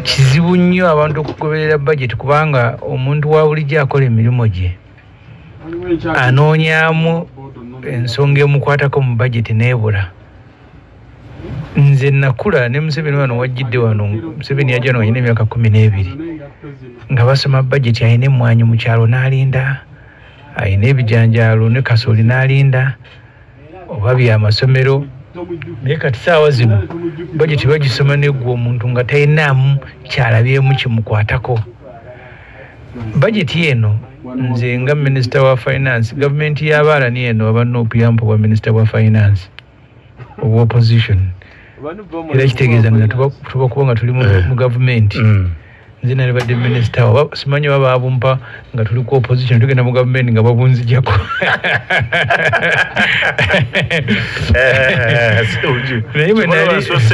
kizibu nnyo abantu okugoberera budget kubanga omuntu wa bulijjo akola emirimu gye anoonyamu ensonga emukwatako mu budget neebula. Nze nakula ne Museveni wano wajjidde wano, Museveni yajja n'onyina emyaka 12 nga basoma budget ayina emmwanyi mu kyalo n'alinda, ayina ebijanjaalo ne kasooli n'alinda oba by'amasomero. Naye kati saawa zino budget bagisoma neggwa omuntu nga talinaamu kyalabyemu kimukwatako. Budget eno nze nga Minister wa Finance, gavumenti y'Abalani eno aba n'okuyamba bwa Minister wa Finance of opposition. Era kitegeeza nga tuba kuba nga tuli mu gavumenti. Nze nalibadde Minister wa simanyi baba abumpa nga tuli ku opposition tugenda mu gavumenti nga babunzijako.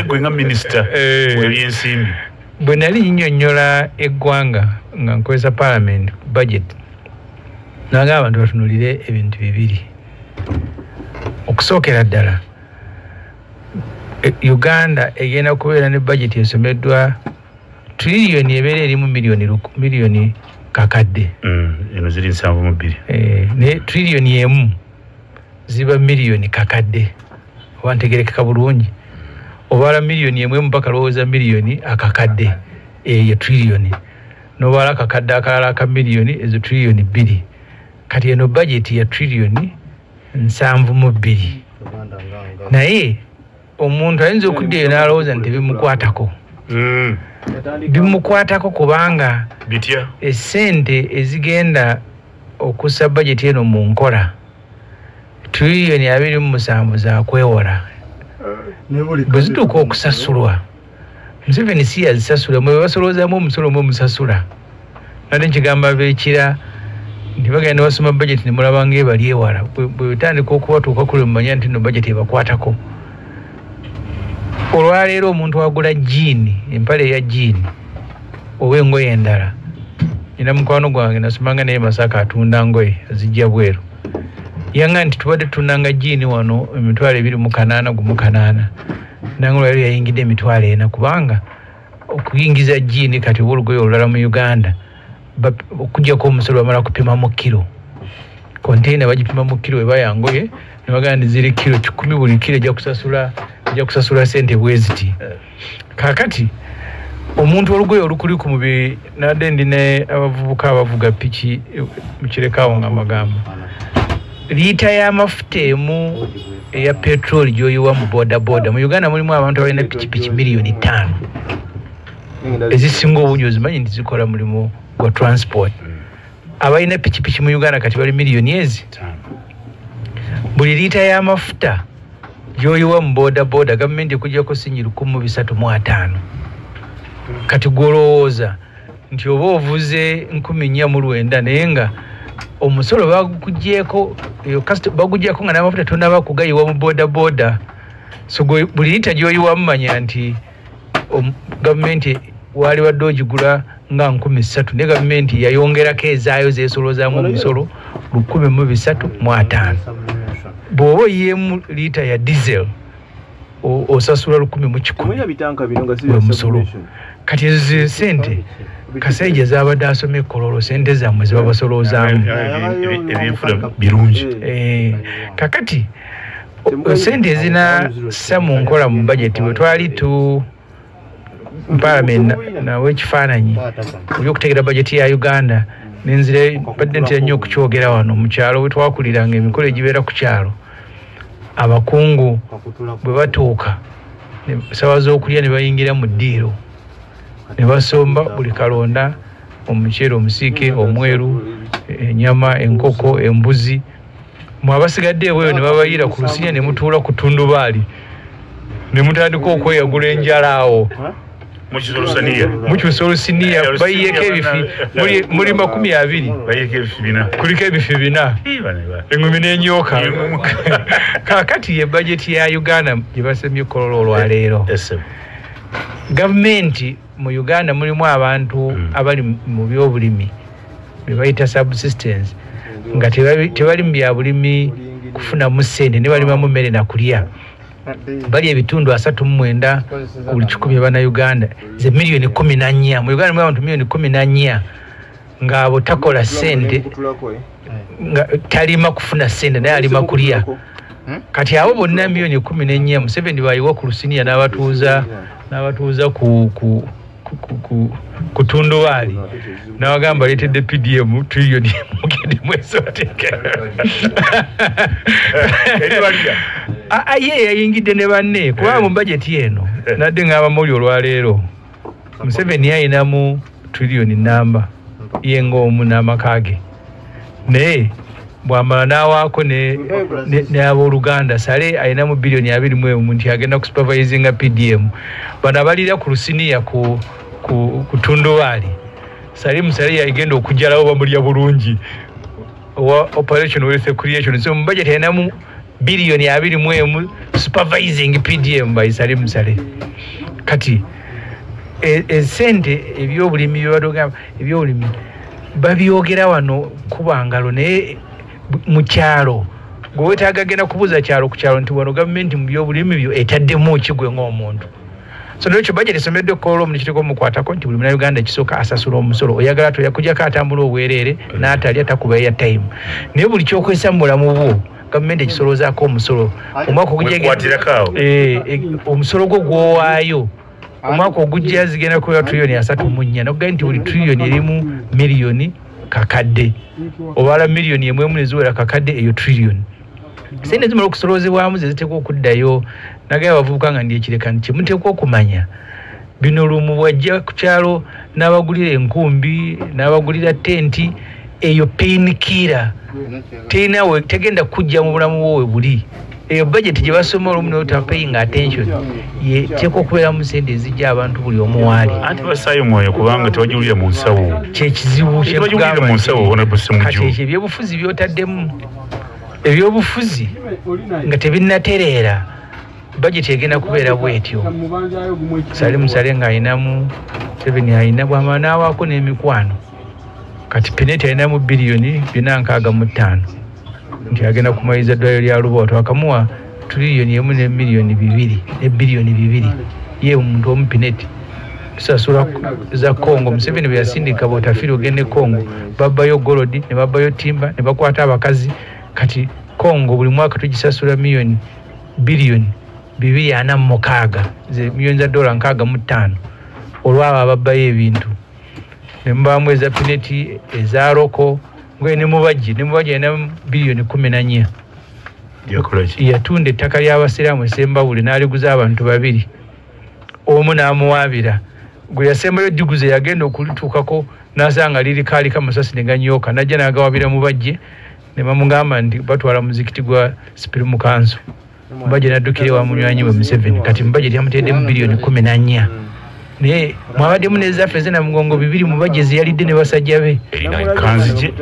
Gwe nga Minister w'ebyensimbi. Bwe nali nnyonnyola eggwanga nga nkozesa Parliament budget naga abantu batunulire ebintu bibiri. Okusookera ddala Uganda egenda kubeera ne budget esomeddwa trillion ebeera erimu miliyoni kakadde. Eno ziri 7.2. Ne trillion emu ziba miliyoni kakadde. Oba ntegerekeka bulungi. Obala miliyoni emu mpaka lowooza miliyoni akakadde. Eyo trillion. Nobala akakadde akalala ka miliyoni ezo trillion 2. Kati eno budget ya trillion 7.2. Naye omuntu ayinza okuddayo n'alowooza nti bimukwatako. Bimukwatako kubanga bitya essente ezigenda okussa budget eno mu nkola trillion 27 za kwewola. Bwe zituuka okusasulwa Museveni si yazisasula, mwe basoloozamu omusolo mwe musasula. Nade nkigamba beekira nti bagenda basoma budget ne mulaba ng'ebali ewala. Bwe bitandika okubatuuka kule mumanya nti no budget ebakwatako. Olwaleero omuntu agula jiini, empale eya jiini oba engoye endala. Nina mukwano gwange nasomanga naye Masaka atunda ngoye azijja bweru. Yanga nti tubadde tunanga jiini wano emitwalo 28 nange olwaleero yayingidde emitwalo 4 kubanga okuyingiza jiini kati olugoye olulala mu Uganda okujjako omusolo bamala kupima mu kilo. Container bagipima mu kilo eba yangoye ne bagamba nti ziri kilo 10 buli kilo ejja kusasula sente bweziti. Kakati omuntu olugoye olukuli ku mubiri nadde ndine abavubuka abavuga piki mukirekawo nga amagambo. Liita y'amafuta emu eya petroli gy'oyiwa mu boda mu Uganda mulimu abantu abalina piki miliyoni 5 ezisinga obungi ozimanyi nti zikola mulimu gwa transport. Abalina piki mu Uganda kati bali miliyoni ezi. Buli liita y'amafuta gy'oyiwa mu boda gavumenti ekuggyako singi 135. Kati gwolowooza nti oba ovuze 409 naye nga omusolo baguggyeko baguggyako nga n'amafuta tonaba kugayiwa mu boda. So buli liita gy'oyiwamu manya nti gavumenti wali wadde ogigula nga 13,000 ne gavumenti yayongerako ezaayo zeesolozaamu omusolo 135. Bw'oba oyiyeemu liita ya diesel osasula 110 omusolo. Kati ezo sente Kasaija zabadde asoma ekkololo sente zammwe ze babasolozaamu ebinfula birungi. Kakati sente ezinassa mu nkola mu budget bwe twali tu Parliament nawe ekifaananyi ebyokutegera budget ya Uganda nenzire badde ntera nnyo okukyogera wano mu kyalo we twakuliranga emikolo egibeera ku kyalo. Abakungu bwe batuuka sawa z'okulya ne bayingira mu ddiiro ne basomba buli kalonda omuceere omusiike omweru ennyama enkoko embuzi. Mwe abasigadde eweeyo ne babayira ku lusinya ne mutuula ku tundubaali ne mutandika okweyagula enjala awo. Mukyusa olusiniya bayiyeko ebifi muli 20 bayiyeko ebifi 4 kuliko ebifi 4 engumi n'enyoka. Kakati ye budget ya Uganda gye basemye ekkololo olwaleero. Gavumenti mu Uganda mulimu abantu abali mu byobulimi be bayita subsistence nga tebali mu bya bulimi kufunamu ssente ne balimamu mmere na kulya. bali ebitundu 39 buli 100 bana Uganda ze milioni 14 mu Uganda mwa abantu milioni 14 ngabo takola sente nga talima kufuna sente naye alima kulia kati abo bonna milioni 14 Museveni bayiwa ku Lusiniya n'abatuuza ku Tunduwali n'abagamba letedde PDM trilioni mugende mweso ateka aye yayingidde ne banne kuba mu budget yeno nadde ngaba muli olwaleero Museveni ayinamu trilioni namba yengo omunamakage ne bwamala nawaako ne abooluganda sale ayinamu bilioni 21 nti agenda kusupervisinga PDM bana balira ku Lusiniya ku Tunduwali Salim Sale yagenda okujjalawo bamulya bulungi operation wealth creation so mu budget ayinamu bilioni 21 supervising PDM by Salim Sale kati esente ebyobulimi byabadogamba ebyobulimi babyogera wano kubangalo ne mu kyalo gwe tagagenda kubuza kyalo ku kyalo nti wano government mu byobulimi byo etaddemu kigwe ng'omuntu so n'ekyo budget esomedde kolo mu kiteko mu kwatako nti buli muna Uganda kisooka asasula omusolo oyagala to yakujja katambula obwerere n'atali atakuba ya time naye buli kyokwesa mu bulamu bwo government ekisolozaako omusolo omwaka ogujja omusolo gwo gwowaayo omwaka ogujja zigenda kuba trilioni 3.4 n'okugamba nti buli trilioni erimu milioni kakadde obala milioni emwe mu eziwera kakadde eyo trilioni sente zimala okusolozebwamu ziteekwa okuddayo nagaya bavubuka nga ndi ekireka nti muteekwa okumanya bino lumu bwajja ku kyalo n'abagulira enkumbi n'abagulira tenti eyo painkiller tenawe tegenda kujja mu bulamu bwowe buli eyo budget gye basoma olumu not paying attention ye teekwa okubeera mu sente ezijja abantu buli omu waali anti basaayo mwoyo kubanga tewajulira mu nsawo kyekizibu kyekugamba mu nsawo ona busemujju kati ekyo ebyobufuzi byotaddemu ebyobufuzi nga tebinnatereera budget egenda kubeera bwetyo Salim Sale nga ayinamu 7 ayina bwamala n'awaako n'emikwano kati Peneti ayinamu bilioni 465 nti agenda kumaliza ddwaliro lya Luboto akamuwa trilioni 1 ne milioni 2 ne bilioni 2 ye omuntu omu Peneti sasula za Kongo Museveni bwe yasindika botafiri ogende Kongo babbayo golodi ne babbayo timba ne bakwata abakazi kati Kongo buli mwaka tugisasula milioni bilioni 246 ze milioni za dola 65 olwaba ababbayo ebintu ne mbamu eza Peneti eza Roko ngwe ne mubajje na bilioni 14 yatunda ettaka ly'abasiraamu esembawule n'aliguza abantu babiri omu n'amuwaabira gwe yasembayo diguze yagenda okulituukako n'asanga liri kaali kamasasi ne ganyooka najja n'agawabira mubajje ne bamugamba nti batwala muzikiti gwa Supreme Council mubajje n'addukire wa munywanyi we Museveni kati mubajje yamuteeddemu bilioni 14 naye mwabaddemu n'ezaffe zena mugongo 2 mubajje ziyalidde ne basajja be kanzije